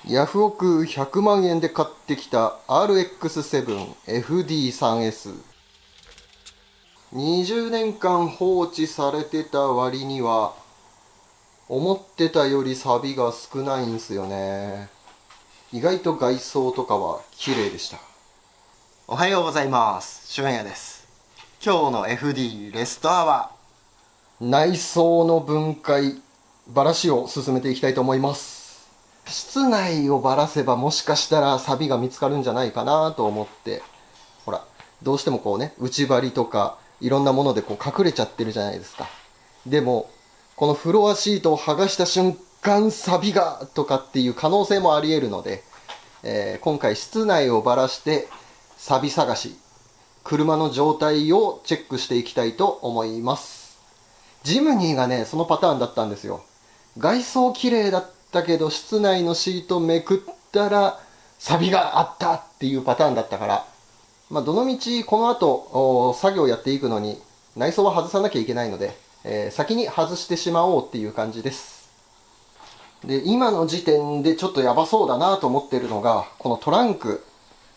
ヤフオク100万円で買ってきた RX7FD3S。20年間放置されてた割には、思ってたより錆が少ないんすよね。意外と外装とかは綺麗でした。おはようございます。しゅんやです。今日の FD レストアは内装の分解、バラシを進めていきたいと思います。室内をバラせばもしかしたら錆が見つかるんじゃないかなと思って、ほら、どうしてもこうね、内張りとかいろんなものでこう隠れちゃってるじゃないですか。でも、このフロアシートを剥がした瞬間錆がとかっていう可能性もあり得るので、今回室内をばらして錆探し、車の状態をチェックしていきたいと思います。ジムニーがね、そのパターンだったんですよ。外装綺麗だったけど、室内のシートめくったら、錆があったっていうパターンだったから、まあ、どのみちこの後、作業やっていくのに、内装は外さなきゃいけないので、先に外してしまおうっていう感じです。で、今の時点でちょっとやばそうだなと思ってるのが、このトランク。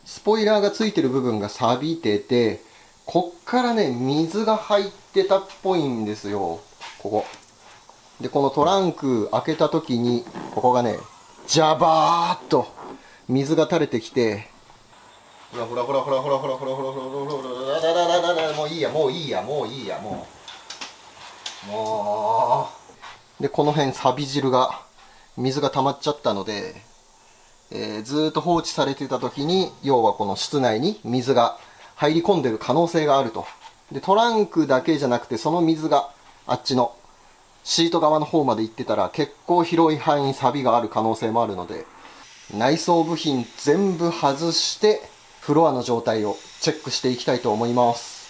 スポイラーがついてる部分が錆びてて、こっからね、水が入ってたっぽいんですよ。ここ。で、このトランク開けた時に、ここがね、ジャバーっと水が垂れてきて、ほらほらほらほらほらほらほらほらほらほらほらほら、もういいや、もういいや、もういいや、もう。で、この辺錆び汁が、水が溜まっちゃったので、ずーっと放置されてた時に、要はこの室内に水が入り込んでる可能性があると。で、トランクだけじゃなくて、その水があっちのシート側の方まで行ってたら、結構広い範囲錆がある可能性もあるので、内装部品全部外して、フロアの状態をチェックしていきたいと思います。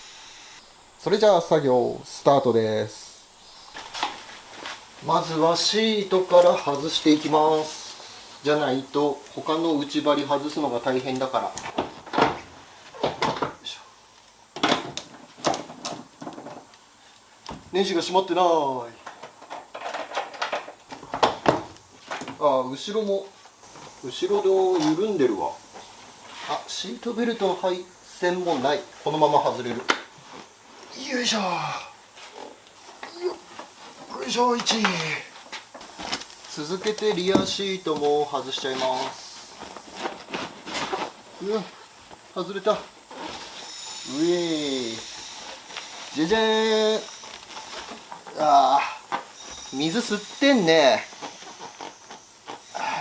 それじゃあ作業スタートです。まずはシートから外していきます。じゃないと他の内張り外すのが大変だから。ネジが閉まってない。あ、後ろも後ろで緩んでるわ。あ、シートベルトの配線もない。このまま外れる。よいしょ。よいしょ。1。続けてリアシートも外しちゃいます。うわ、外れた。うえー。じゃじゃーん。あー、水吸ってんね。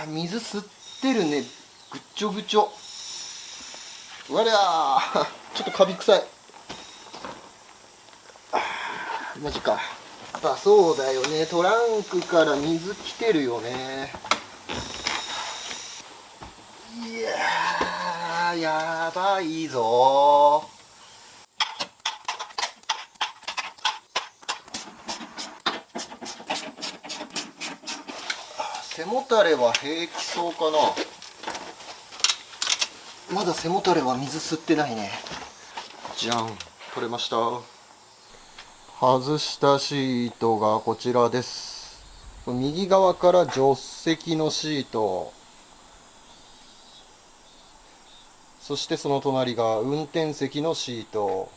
水吸ってるね。ぐっちょぐちょ。わりゃー、ちょっとカビ臭い。マジか。あ、そうだよね。トランクから水来てるよね。いやー、やばいぞー。背もたれは平気そうかな。まだ背もたれは水吸ってないね。じゃん、取れました。外したシートがこちらです。右側から助手席のシート、そしてその隣が運転席のシート。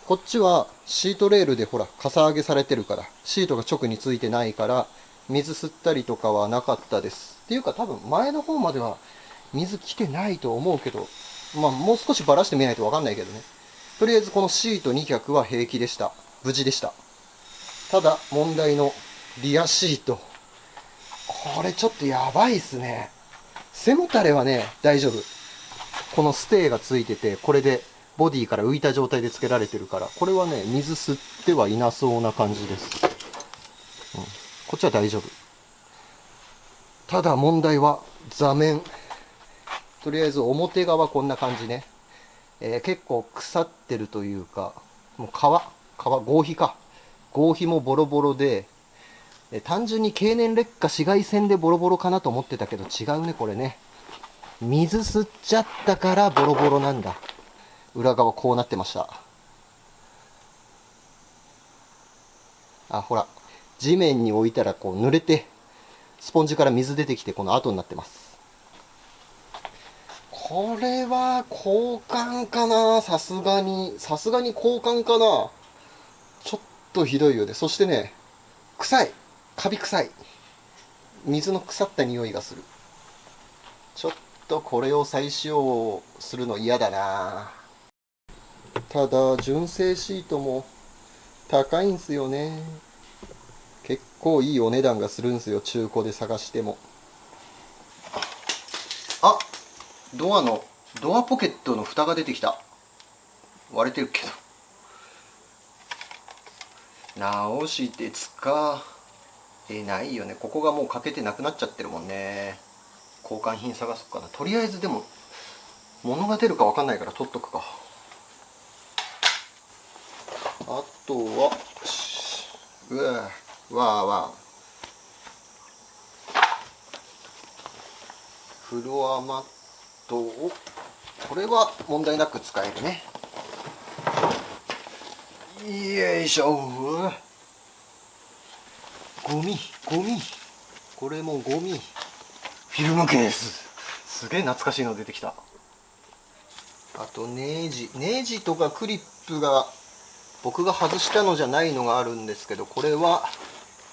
こっちはシートレールでほらかさ上げされてるから、シートが直についてないから水吸ったりとかはなかったです。っていうか多分前の方までは水来てないと思うけど、まあもう少しバラしてみないとわかんないけどね。とりあえずこのシート2脚は平気でした。無事でした。ただ問題のリアシート。これちょっとやばいっすね。背もたれはね、大丈夫。このステーがついてて、これでボディから浮いた状態で付けられてるから、これはね、水吸ってはいなそうな感じです。うん、こっちは大丈夫。ただ問題は座面。とりあえず表側こんな感じね。結構腐ってるというか、もう合皮か。合皮もボロボロで、単純に経年劣化紫外線でボロボロかなと思ってたけど違うね、これね。水吸っちゃったからボロボロなんだ。裏側こうなってました。あ、ほら。地面に置いたらこう濡れてスポンジから水出てきてこの跡になってます。これは交換かな。さすがに交換かな。ちょっとひどいよね。そしてね、臭い。カビ臭い。水の腐った匂いがする。ちょっとこれを再使用するの嫌だな。ただ純正シートも高いんすよね。結構いいお値段がするんすよ、中古で探しても。あ、ドアポケットの蓋が出てきた。割れてるけど直して使えないよね。ここがもう欠けてなくなっちゃってるもんね。交換品探そうかな。とりあえずでも物が出るか分かんないから取っとくか。あとはフロアマットを、これは問題なく使えるね。よいしょ。ゴミこれもゴミ。フィルムケース、すげえ懐かしいの出てきた。あとネジとかクリップが僕が外したのじゃないのがあるんですけど、これは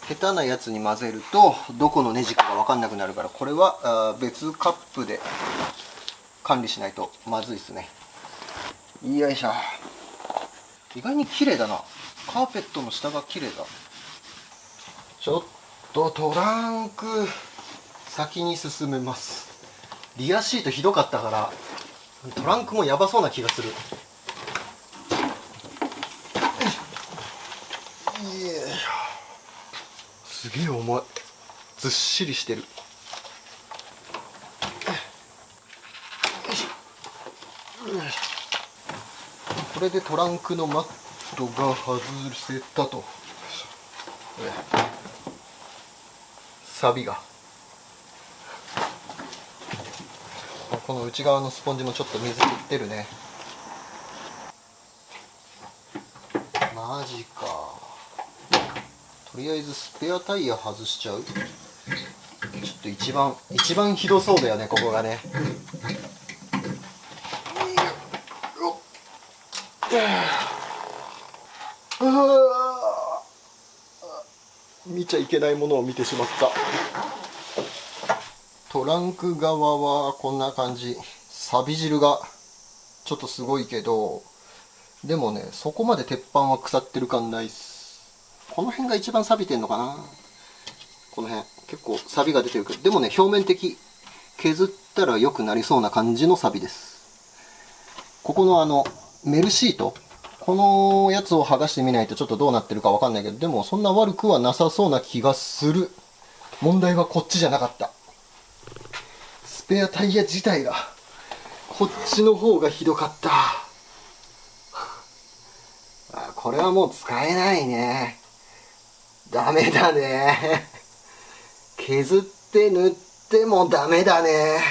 下手なやつに混ぜるとどこのネジかが分かんなくなるから、これは別カップで管理しないとまずいですね。よいしょ。意外に綺麗だな。カーペットの下が綺麗だ。ちょっとトランク先に進めます。リアシートひどかったからトランクもやばそうな気がする。すげえ重い。ずっしりしてる。これでトランクのマットが外せたと。サビが、この内側のスポンジもちょっと水吸ってるね。マジか。とりあえずスペアタイヤ外しちゃう。ちょっと一番ひどそうだよね、ここがね。見ちゃいけないものを見てしまった。トランク側はこんな感じ。錆び汁がちょっとすごいけど、でもね、そこまで鉄板は腐ってる感ないっす。この辺が一番錆びてんのかな。この辺結構錆びが出てるけど、でもね、表面的、削ったら良くなりそうな感じの錆びです。ここのメルシート、このやつを剥がしてみないとちょっとどうなってるかわかんないけど、でもそんな悪くはなさそうな気がする。問題はこっちじゃなかった。スペアタイヤ自体が、こっちの方がひどかった。これはもう使えないね。ダメだね。削って塗ってもダメだね。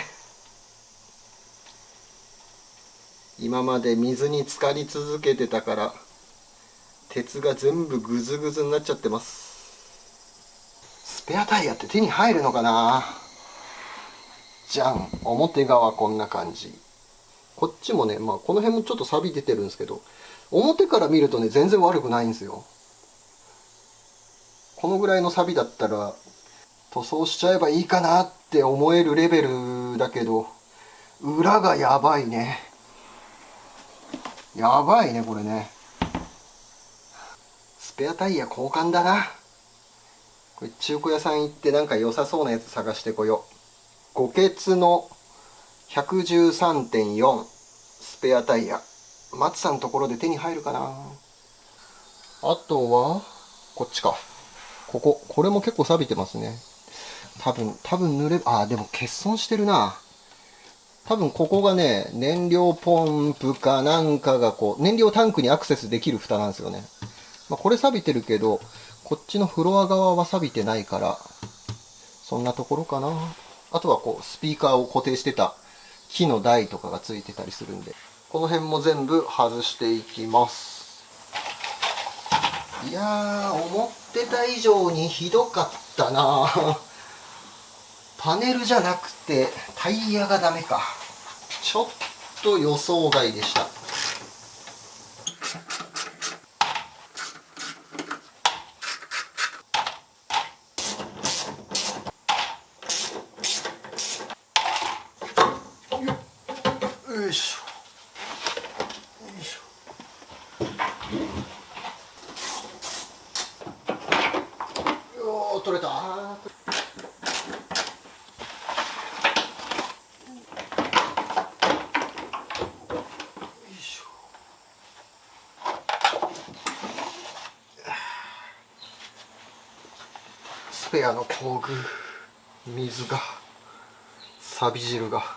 今まで水に浸かり続けてたから鉄が全部グズグズになっちゃってます。スペアタイヤって手に入るのかな。じゃん。表側こんな感じ。こっちもね、まあこの辺もちょっと錆び出てるんですけど、表から見るとね全然悪くないんですよ。このぐらいの錆びだったら塗装しちゃえばいいかなって思えるレベルだけど、裏がやばいね。やばいね、これね。スペアタイヤ交換だな。これ中古屋さん行ってなんか良さそうなやつ探してこよう。五欠の 113.4 スペアタイヤ。松さんのところで手に入るかな。あとは、こっちか。これも結構錆びてますね。多分濡れ、でも欠損してるな。多分ここがね、燃料ポンプかなんかが燃料タンクにアクセスできる蓋なんですよね。まあ、これ錆びてるけど、こっちのフロア側は錆びてないから、そんなところかな。あとはスピーカーを固定してた木の台とかがついてたりするんで、この辺も全部外していきます。いやー、思ってた以上にひどかったな。パネルじゃなくてタイヤがダメか。ちょっと予想外でした。よいしょ。よいしょ。よー、取れた。スペアの工具、水が、錆汁が。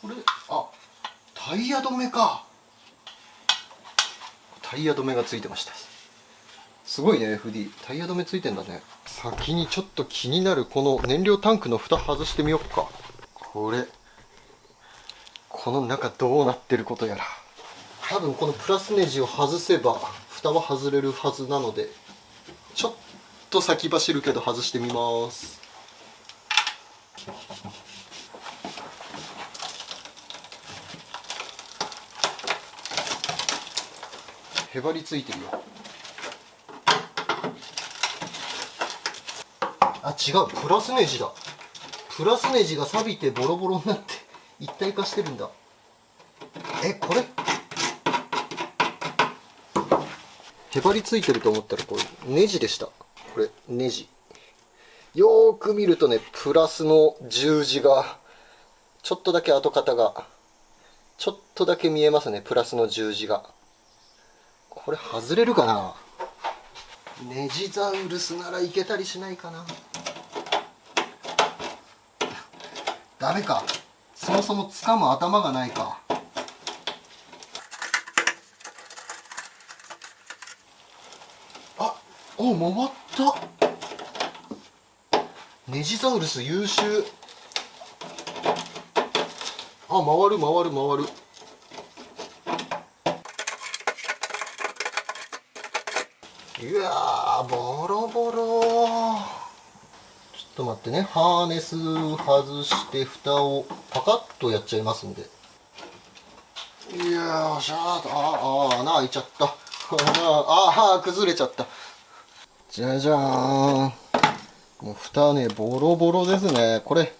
これ、あ、タイヤ止めか。タイヤ止めがついてました。すごいね、FD。タイヤ止めついてんだね。先にちょっと気になるこの燃料タンクの蓋外してみよっか。この中どうなってることやら。多分このプラスネジを外せば蓋は外れるはずなので、ちょっと先走るけど外してみます。へばりついてるよ。あ、違う、プラスネジだ。プラスネジが錆びてボロボロになって一体化してるんだ。これへばりついてると思ったらこれネジでした。これネジ。よーく見るとね、プラスの十字がちょっとだけ跡形がちょっとだけ見えますね。プラスの十字が。これ外れるかな。ネジザウルスならいけたりしないかな。ダメか。そもそも掴む頭がないか。あ、お、回った。ネジザウルス優秀。あ、回る回る回る。いやー、ボロボロ。ちょっと待ってね。ハーネス外して蓋をパカッとやっちゃいますんで。よーしゃー。穴開いちゃった。崩れちゃった。じゃじゃーん。もう蓋ね、ボロボロですね。これ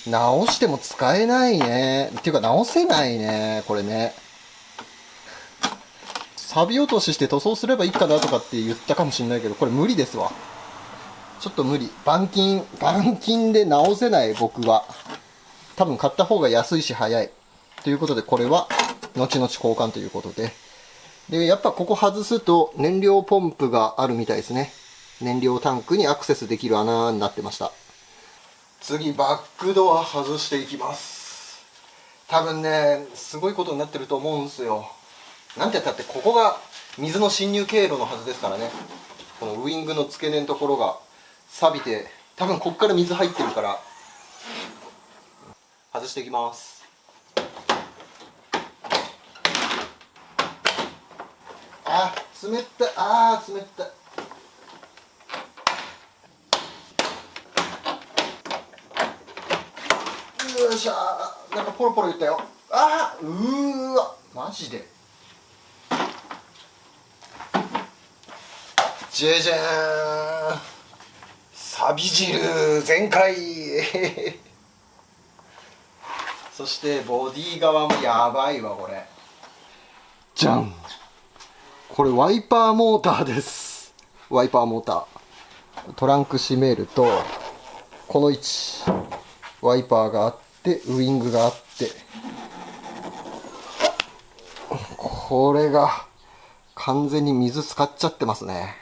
直しても使えないね。っていうか直せないね、これね。錆落としして塗装すればいいかなとかって言ったかもしれないけど、これ無理ですわ。ちょっと無理。板金で直せない、僕は。多分買った方が安いし早い。ということで、これは後々交換ということで。で、やっぱここ外すと燃料ポンプがあるみたいですね。燃料タンクにアクセスできる穴になってました。次、バックドア外していきます。多分ね、すごいことになってると思うんですよ。なんてやったってここが水の侵入経路のはずですからね。このウイングの付け根のところが錆びて、多分ここから水入ってるから外していきます。冷たい。冷たい。よいしょ。なんかポロポロ言ったよ。うーわ、マジで。じゃじゃーん。錆汁全開。そしてボディ側もやばいわ、これ。じゃん。これワイパーモーターです。ワイパーモーター。トランク閉めると、この位置。ワイパーがあって、ウイングがあって。これが完全に水使っちゃってますね。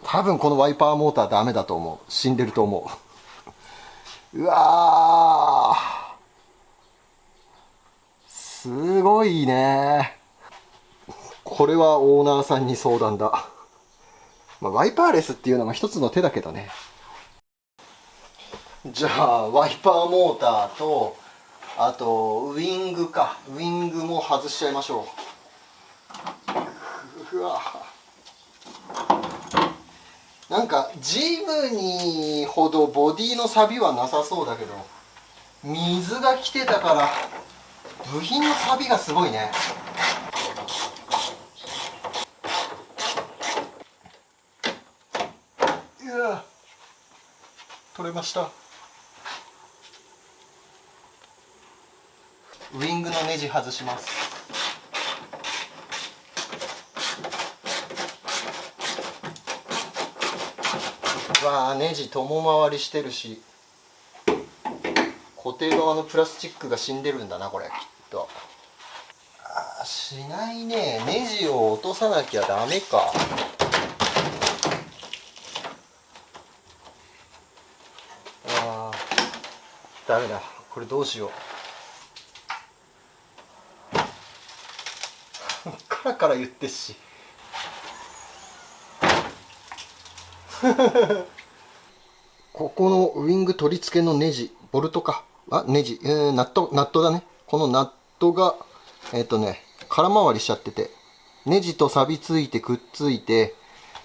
多分このワイパーモーターダメだと思う。死んでると思う。うわー。すごいね。これはオーナーさんに相談だ。ワイパーレスっていうのも一つの手だけどね。じゃあ、ワイパーモーターとあとウイングも外しちゃいましょう。うわ、なんかジムニーほどボディの錆はなさそうだけど、水が来てたから部品の錆がすごいね。うわ、取れました。ウイングのネジ外します。わあ、ネジ共回りしてるし、固定側のプラスチックが死んでるんだなこれきっと。あー、しないね。ネジを落とさなきゃダメか。あー、ダメだ。これどうしよう。カラカラ言ってっしここのウイング取り付けのネジ、ボルトか。ネジ、ナットだね。このナットが、空回りしちゃってて、ネジと錆びついてくっついて、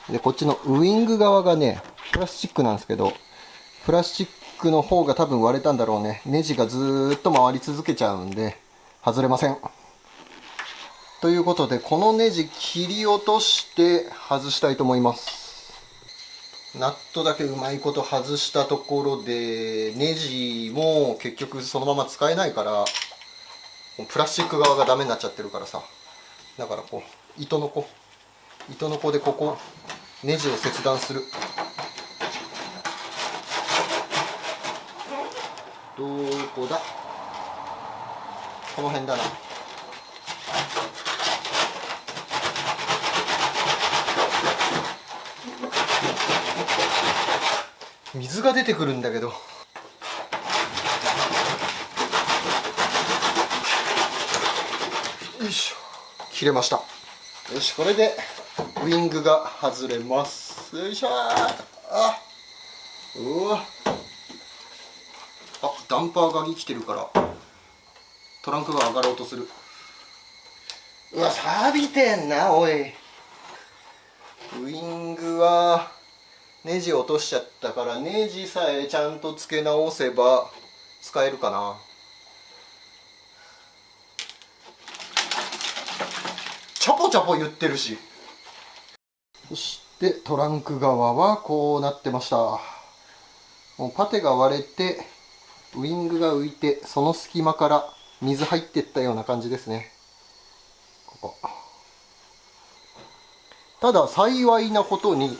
で、こっちのウイング側がね、プラスチックなんですけど、プラスチックの方が多分割れたんだろうね。ネジがずーっと回り続けちゃうんで、外れません。ということで、このネジ切り落として外したいと思います。ナットだけうまいこと外したところで、ネジも結局そのまま使えないから、プラスチック側がダメになっちゃってるからさ。だからこう、糸のこでここ、ネジを切断する。どこだ？この辺だな。水が出てくるんだけど。よいしょ、切れました。よし、これでウイングが外れます。よいしょー。うわ、ダンパーが生きてるからトランクが上がろうとする。うわ、錆びてんなおい。ウイングはネジ落としちゃったから、ネジさえちゃんと付け直せば使えるかな。チャポチャポ言ってるし。そしてトランク側はこうなってました。もうパテが割れてウイングが浮いて、その隙間から水入ってったような感じですね。ここただ幸いなことに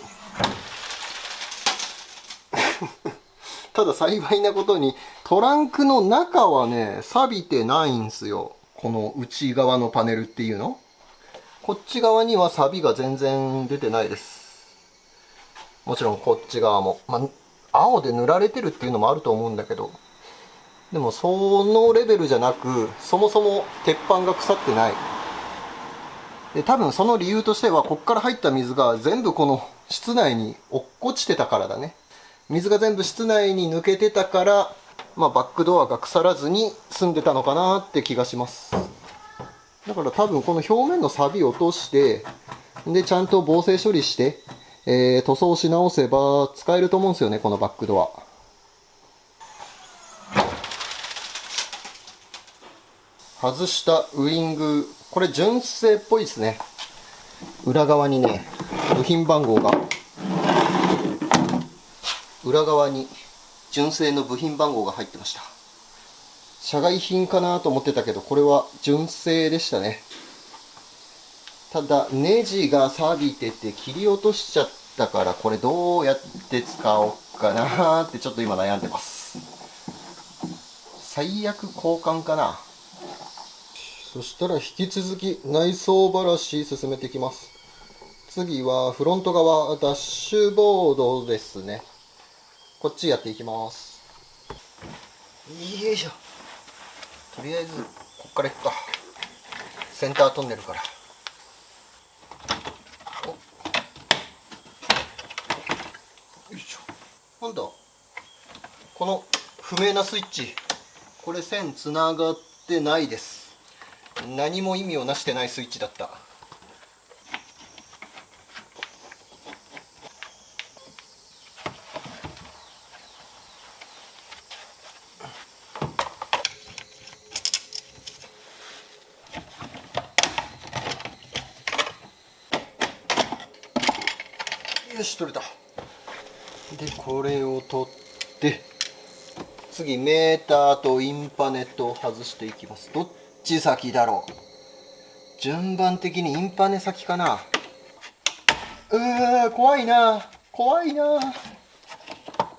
トランクの中はね、錆びてないんすよ。この内側のパネルっていうの、こっち側には錆びが全然出てないです。もちろんこっち側も、青で塗られてるっていうのもあると思うんだけど、でもそのレベルじゃなく、そもそも鉄板が腐ってない。で、多分その理由としては、こっから入った水が全部この室内に落っこちてたからだね。水が全部室内に抜けてたから、バックドアが腐らずに済んでたのかなって気がします。だから多分この表面の錆を落として、で、ちゃんと防水処理して、塗装し直せば使えると思うんですよね、このバックドア。外したウイング、これ純正っぽいですね。裏側にね、部品番号が、裏側に純正の部品番号が入ってました。社外品かなと思ってたけど、これは純正でしたね。ただネジが錆びてて切り落としちゃったから、これどうやって使おうかなってちょっと今悩んでます。最悪交換かな。そしたら引き続き内装ばらし進めていきます。次はフロント側、ダッシュボードですね。こっちやっていきます。よいしょ。とりあえずこっから行くか。センタートンネルから。よいしょ。なんだこの不明なスイッチ。これ線つながってないです。何も意味をなしてないスイッチだった。よし、取れた。でこれを取って、次メーターとインパネットを外していきます。どっち先だろう。順番的にインパネ先かな。怖いな、怖いな。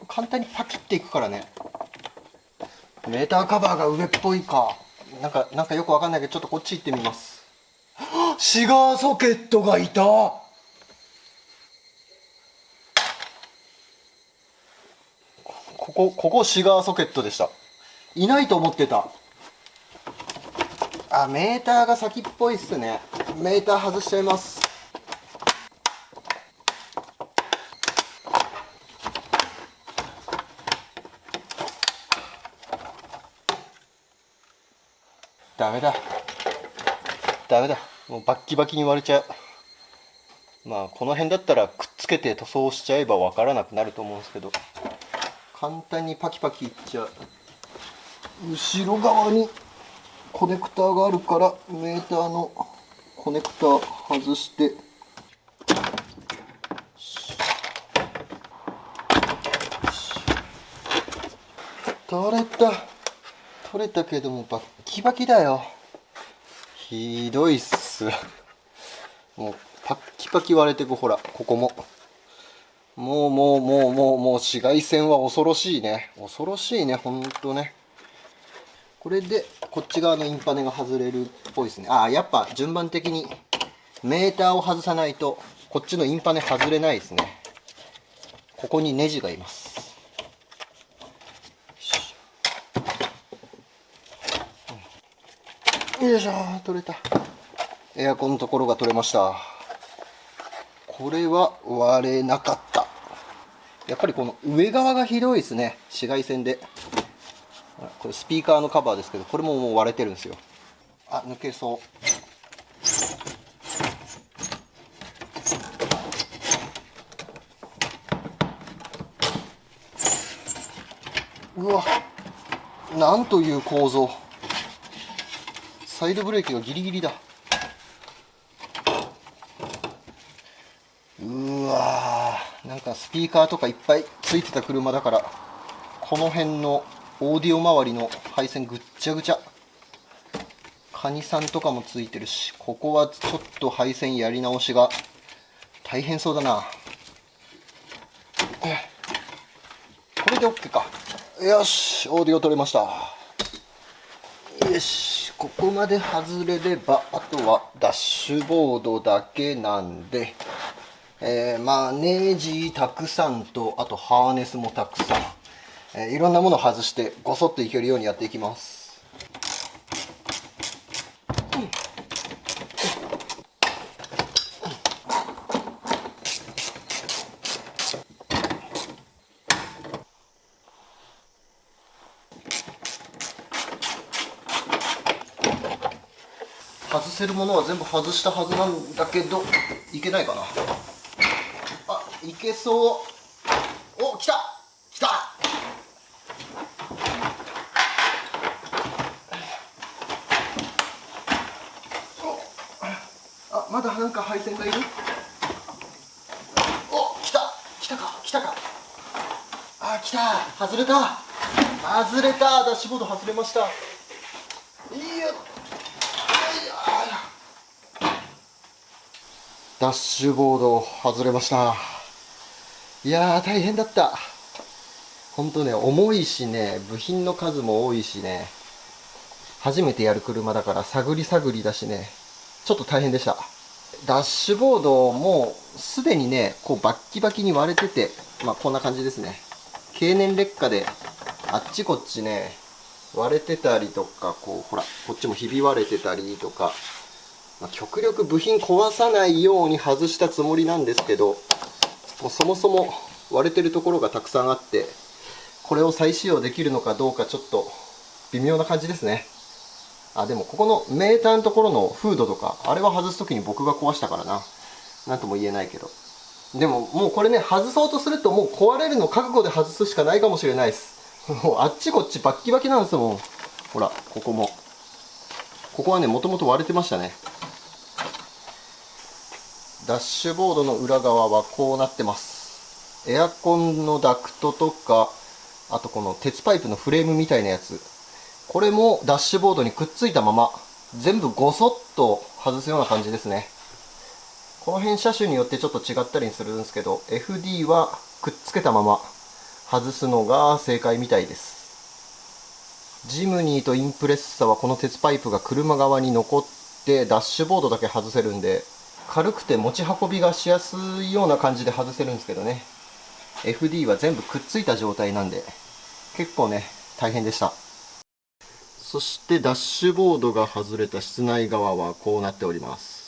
簡単にパキっていくからね。メーターカバーが上っぽいか。なんかよくわかんないけど、ちょっとこっち行ってみます。シガーソケットがいた。ここシガーソケットでした。いないと思ってた。あ、メーターが先っぽいっすね。メーター外しちゃいます。ダメだ、ダメだ、もうバッキバキに割れちゃう。まあこの辺だったらくっつけて塗装しちゃえば分からなくなると思うんですけど、簡単にパキパキいっちゃう。後ろ側にコネクターがあるから、メーターのコネクター外して、取れたけどもバッキバキだよ。ひどいっす。もうパッキパキ割れてく。ほらここももう紫外線は恐ろしいね、恐ろしいね、ほんとね。これでこっち側のインパネが外れるっぽいですね。ああ、やっぱ順番的にメーターを外さないとこっちのインパネ外れないですね。ここにネジがいます。よいしょ、取れた。エアコンのところが取れました。これは割れなかった。やっぱりこの上側がひどいですね、紫外線で。これスピーカーのカバーですけど、これももう割れてるんですよ。あ、抜けそう。うわ、なんという構造。サイドブレーキがギリギリだ。うわー、なんかスピーカーとかいっぱいついてた車だから、この辺のオーディオ周りの配線ぐっちゃぐちゃ。カニさんとかもついてるし、ここはちょっと配線やり直しが大変そうだな。これで OK か。よし、オーディオ取れました。よし、ここまで外れればあとはダッシュボードだけなんで、まあネジたくさんと、あとハーネスもたくさん、いろんなものを外してごそっといけるようにやっていきます。外せるものは全部外したはずなんだけど、いけないかな。あ、いけそう。お、来た来た。あ、まだなんか配線がいる。お、来た来たか来たか。あ、来た。外れた外れた。ダッシュボード外れました。いや、ダッシュボード外れました。いやー、大変だった。ほんとね、重いしね、部品の数も多いしね、初めてやる車だから探り探りだしね、ちょっと大変でした。ダッシュボードもすでにね、こうバッキバキに割れてて、まあこんな感じですね。経年劣化であっちこっちね、割れてたりとか、こうほら、こっちもひび割れてたりとか、まあ、極力部品壊さないように外したつもりなんですけど、もうそもそも割れてるところがたくさんあって、これを再使用できるのかどうかちょっと微妙な感じですね。あ、でもここのメーターのところのフードとか、あれは外すときに僕が壊したからな。なんとも言えないけど。でももうこれね、外そうとするともう壊れるの覚悟で外すしかないかもしれないです。もうあっちこっちバッキバキなんですもん。ほら、ここも。ここはね、もともと割れてましたね。ダッシュボードの裏側はこうなってます。エアコンのダクトとか、あとこの鉄パイプのフレームみたいなやつ。これもダッシュボードにくっついたまま、全部ごそっと外すような感じですね。この辺車種によってちょっと違ったりするんですけど、FD はくっつけたまま外すのが正解みたいです。ジムニーとインプレッサはこの鉄パイプが車側に残ってダッシュボードだけ外せるんで、軽くて持ち運びがしやすいような感じで外せるんですけどね。FD は全部くっついた状態なんで、結構ね、大変でした。そしてダッシュボードが外れた室内側はこうなっております。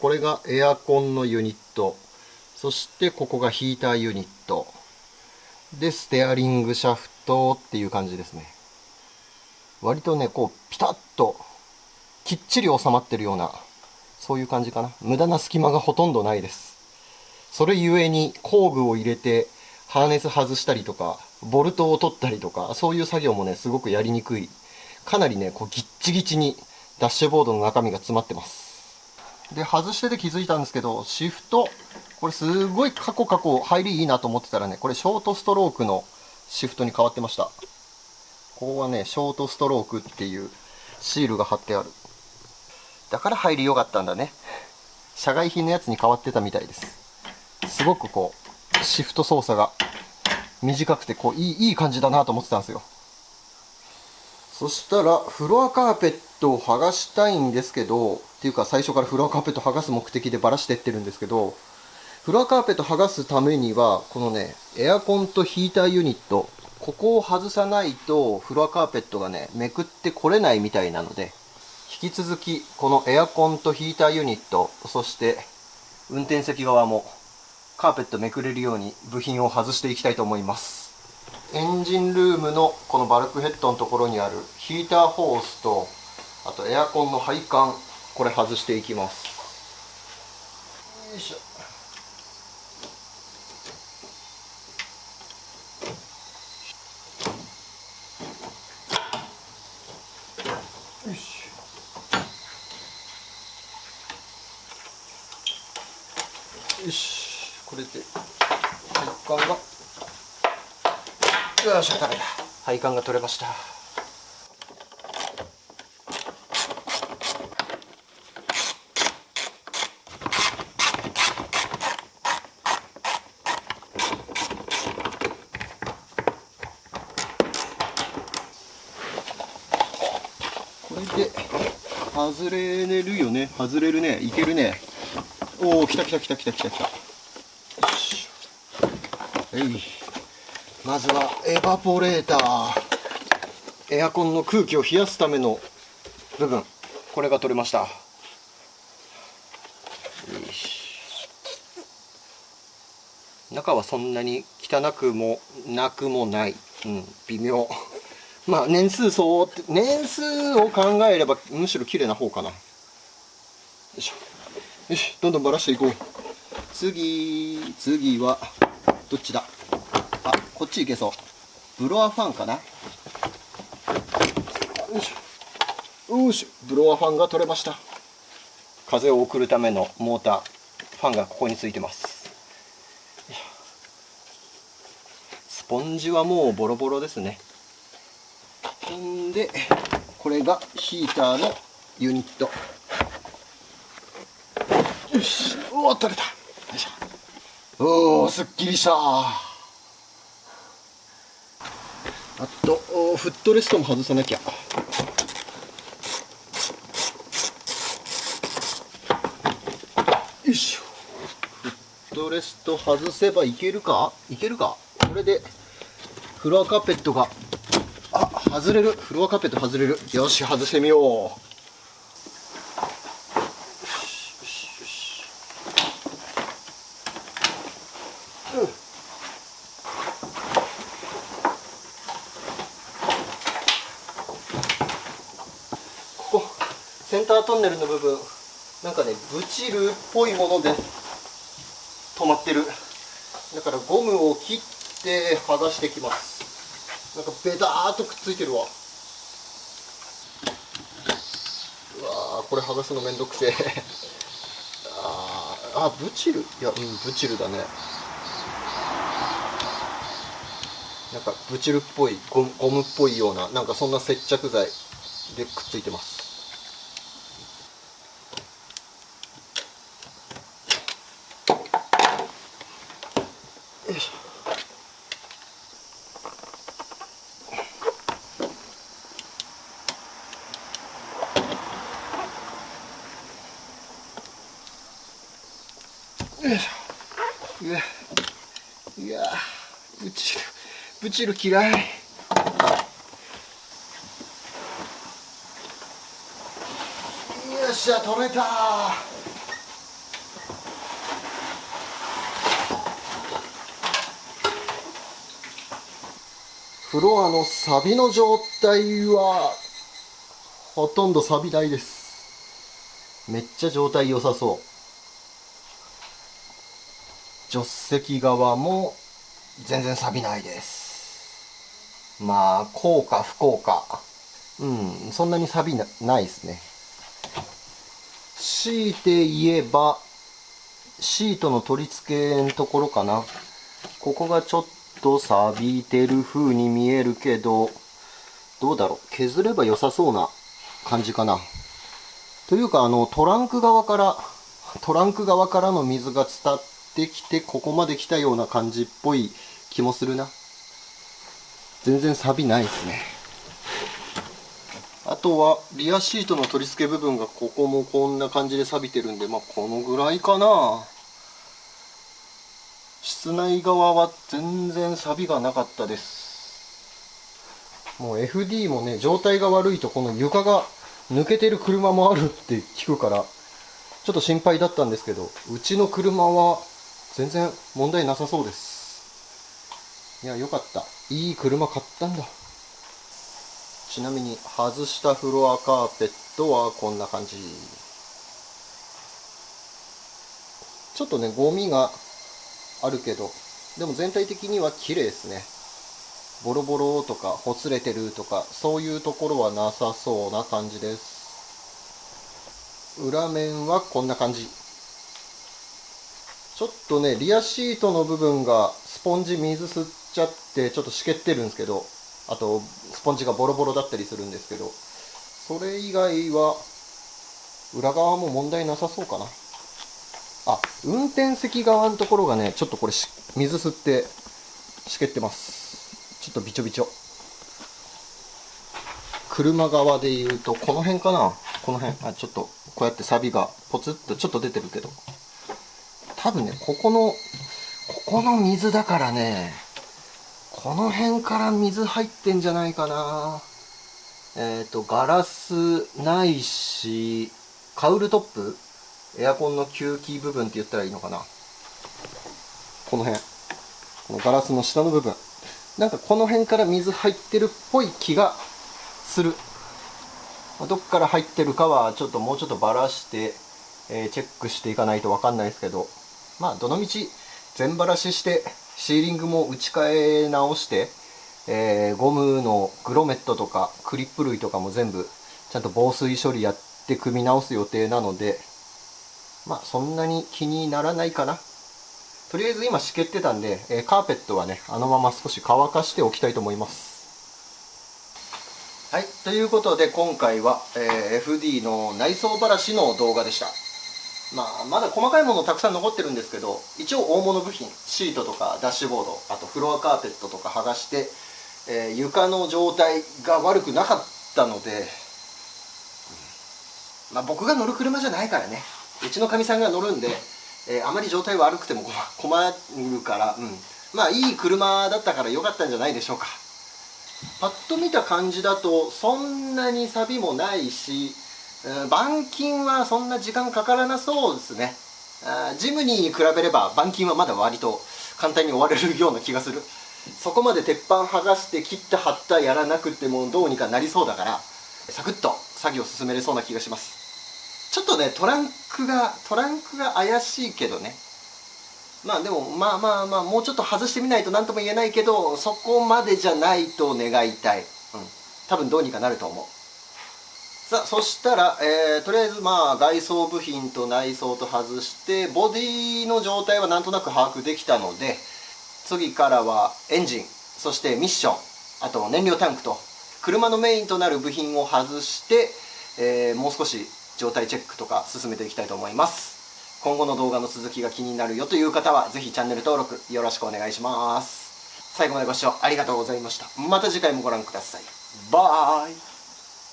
これがエアコンのユニット。そしてここがヒーターユニット。で、ステアリングシャフトっていう感じですね。割とね、こう、ピタッと、きっちり収まってるような、そういう感じかな。無駄な隙間がほとんどないです。それゆえに工具を入れて、ハーネス外したりとか、ボルトを取ったりとか、そういう作業もね、すごくやりにくい。かなりね、こうギッチギチにダッシュボードの中身が詰まってます。で、外してて気づいたんですけど、シフト、これすごいカコ入りいいなと思ってたらね、これショートストロークのシフトに変わってました。ここはね、ショートストロークっていうシールが貼ってある。だから入り良かったんだね。社外品のやつに変わってたみたいです。すごくこう、シフト操作が短くてこういい感じだなと思ってたんですよ。そしたらフロアカーペットを剥がしたいんですけど、っていうか最初からフロアカーペット剥がす目的でばらしてってるんですけど、フロアカーペット剥がすためにはこのね、エアコンとヒーターユニット、ここを外さないとフロアカーペットがね、めくってこれないみたいなので、引き続きこのエアコンとヒーターユニット、そして運転席側もカーペットめくれるように部品を外していきたいと思います。エンジンルームのこのバルクヘッドのところにあるヒーターホースと、あとエアコンの配管、これ外していきます。よいしょ。よし。よし。これで配管が、よいしょ、ダメだ。配管が取れました。これで外れるよね。外れるね。いけるね。おお、来た。よし。まずはエバポレーター。エアコンの空気を冷やすための部分。これが取れました。よし。中はそんなに汚くもなくもない。微妙。まあ年数を考えればむしろ綺麗な方かな。よいしょ。よし、どんどんばらしていこう。次はどっちだ。あ、こっち行けそう。ブロアファンかな。よいしょ。よし、ブロアファンが取れました。風を送るためのモーター、ファンがここについてます。スポンジはもうボロボロですね。んで、これがヒーターのユニット。よし、おお、取れた。よいしょ。おお、すっきりした。あと、フットレストも外さなきゃ。よいしょ。フットレスト外せばいけるか。これでフロアカーペットが、外れる。フロアカーペット外れる。よし、外してみよう。よし。センタートンネルの部分なんかねブチルっぽいもので止まってる。だからゴムを切って剥がしていきます。なんかベターっとくっついてるわ。うわー、これ剥がすのめんどくせえブチル、いや、ブチルだね。なんかブチルっぽいゴムっぽいような、なんかそんな接着剤でくっついてます。よいしょ。よいしょ。いやブチル嫌い。よっしゃ、取れた。フロアのサビの状態はほとんどサビないです。めっちゃ状態良さそう。助手席側も全然錆びないです。まあ幸か不幸か、そんなに錆びないですね。強いて言えばシートの取り付けのところかな。ここがちょっと錆びてる風に見えるけど、どうだろう、削れば良さそうな感じかな。というかトランク側からの水が伝ってきてここまで来たような感じっぽい気もするな。全然錆びないですね。あとはリアシートの取り付け部分がここもこんな感じで錆びてるんで、まあこのぐらいかな。室内側は全然錆びがなかったです。もう FD もね、状態が悪いとこの床が抜けてる車もあるって聞くからちょっと心配だったんですけど、うちの車は全然問題なさそうです。いや、よかった。いい車買ったんだ。ちなみに外したフロアカーペットはこんな感じ。ちょっとね、ゴミがあるけど、でも全体的には綺麗ですね。ボロボロとかほつれてるとかそういうところはなさそうな感じです。裏面はこんな感じ。ちょっとね、リアシートの部分がスポンジ水吸っちゃってちょっとしけってるんですけど、あとスポンジがボロボロだったりするんですけど、それ以外は裏側も問題なさそうかな。運転席側のところがね、ちょっとこれ水吸ってしけってます。ちょっとびちょびちょ。車側でいうとこの辺かな。この辺ちょっとこうやって錆がポツッとちょっと出てるけど、多分ね、ここの水だからね、この辺から水入ってんじゃないかな。ガラスないし、カウルトップ、エアコンの吸気部分って言ったらいいのかな。この辺、このガラスの下の部分、なんかこの辺から水入ってるっぽい気がする。どっから入ってるかはちょっともうちょっとバラして、チェックしていかないと分かんないですけど、まあどのみち全バラししてシーリングも打ち替え直して、ゴムのグロメットとかクリップ類とかも全部ちゃんと防水処理やって組み直す予定なので、まあそんなに気にならないかな。とりあえず今湿気ってたんで、カーペットはねあのまま少し乾かしておきたいと思います。はい、ということで今回は、FD の内装ばらしの動画でした。まだ細かいものたくさん残ってるんですけど、一応大物部品、シートとかダッシュボード、あとフロアカーペットとか剥がして、床の状態が悪くなかったので、僕が乗る車じゃないからね、うちのかみさんが乗るんで、あまり状態悪くても困るから、いい車だったから良かったんじゃないでしょうか。パッと見た感じだとそんなに錆もないし、板金はそんな時間かからなそうですね。ジムニーに比べれば板金はまだ割と簡単に終われるような気がする。そこまで鉄板剥がして切った貼ったやらなくてもどうにかなりそうだから、サクッと作業進めれそうな気がします。ちょっとねトランクが怪しいけどね。まあでももうちょっと外してみないと何とも言えないけど、そこまでじゃないと願いたい。多分どうにかなると思う。さあそしたら、とりあえず外装部品と内装と外してボディの状態はなんとなく把握できたので、次からはエンジン、そしてミッション、あと燃料タンクと車のメインとなる部品を外して、もう少し状態チェックとか進めていきたいと思います。今後の動画の続きが気になるよという方はぜひチャンネル登録よろしくお願いします。最後までご視聴ありがとうございました。また次回もご覧ください。バイ。